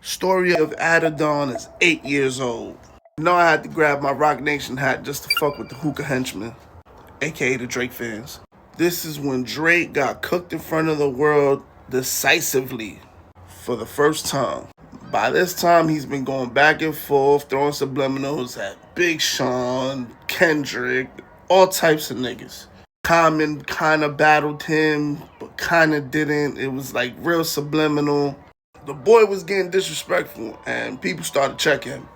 Story of Adidon is 8 years old. You know I had to grab my Rock Nation hat just to fuck with the hookah henchmen, aka the Drake fans. This is when Drake got cooked in front of the world decisively for the first time. By this time, he's been going back and forth, throwing subliminals at Big Sean, Kendrick, all types of niggas. Common kind of battled him, but kind of didn't. It was like real subliminal. The boy was getting disrespectful, and people started checking him.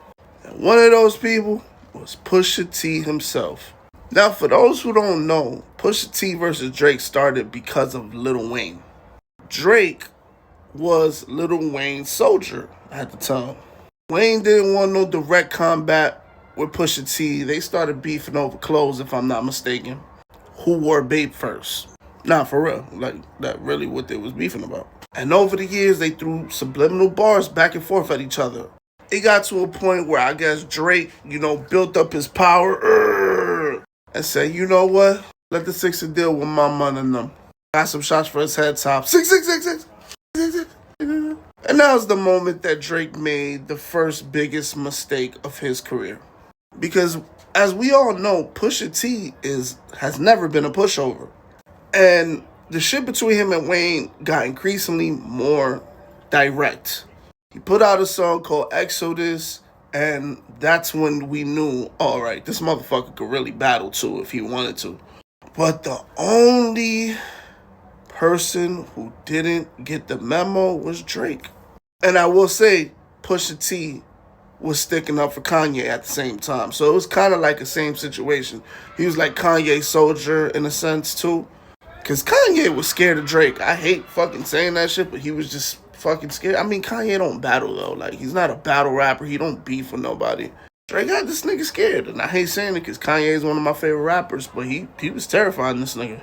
And one of those people was Pusha T himself. Now, for those who don't know, Pusha T versus Drake started because of Lil Wayne. Drake was Lil Wayne's soldier at the time. Wayne didn't want no direct combat with Pusha T. They started beefing over clothes, if I'm not mistaken. Who wore Bape first? Nah, for real. Like, that really what they was beefing about. And over the years, they threw subliminal bars back and forth at each other. It got to a point where I guess Drake, built up his power and said, you know what? Let the Sixer deal with my money and them. Got some shots for his head top. 666. And that was the moment that Drake made the first biggest mistake of his career. Because as we all know, Pusha T has never been a pushover. And the shit between him and Wayne got increasingly more direct. He put out a song called Exodus, and that's when we knew, all right, this motherfucker could really battle too if he wanted to. But the only person who didn't get the memo was Drake. And I will say, Pusha T was sticking up for Kanye at the same time. So it was kind of like the same situation. He was like Kanye's soldier in a sense too. Because Kanye was scared of Drake. I hate fucking saying that shit, but he was just fucking scared. I mean, Kanye don't battle, though. Like, he's not a battle rapper. He don't beef with nobody. Drake got this nigga scared. And I hate saying it because Kanye is one of my favorite rappers, but he was terrifying this nigga.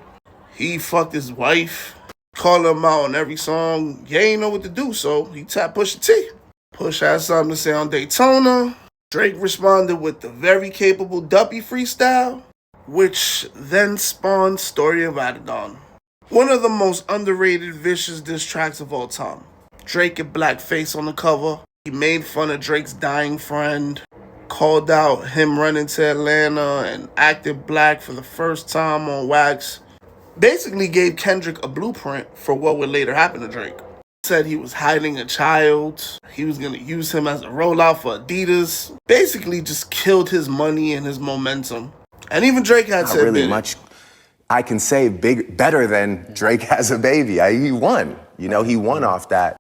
He fucked his wife, called him out on every song. He ain't know what to do, so he tapped Pusha T. Push had something to say on Daytona. Drake responded with the very capable Duppy freestyle, which then spawned Story of Adidon. One of the most underrated vicious diss tracks of all time. Drake in blackface on the cover. He made fun of Drake's dying friend, called out him running to Atlanta, and acted black for the first time on wax. Basically gave Kendrick a blueprint for what would later happen to Drake. Said he was hiding a child. He was going to use him as a rollout for Adidas. Basically just killed his money and his momentum. And even Drake had said really much I can say better than Drake has a baby. He won. He won off that.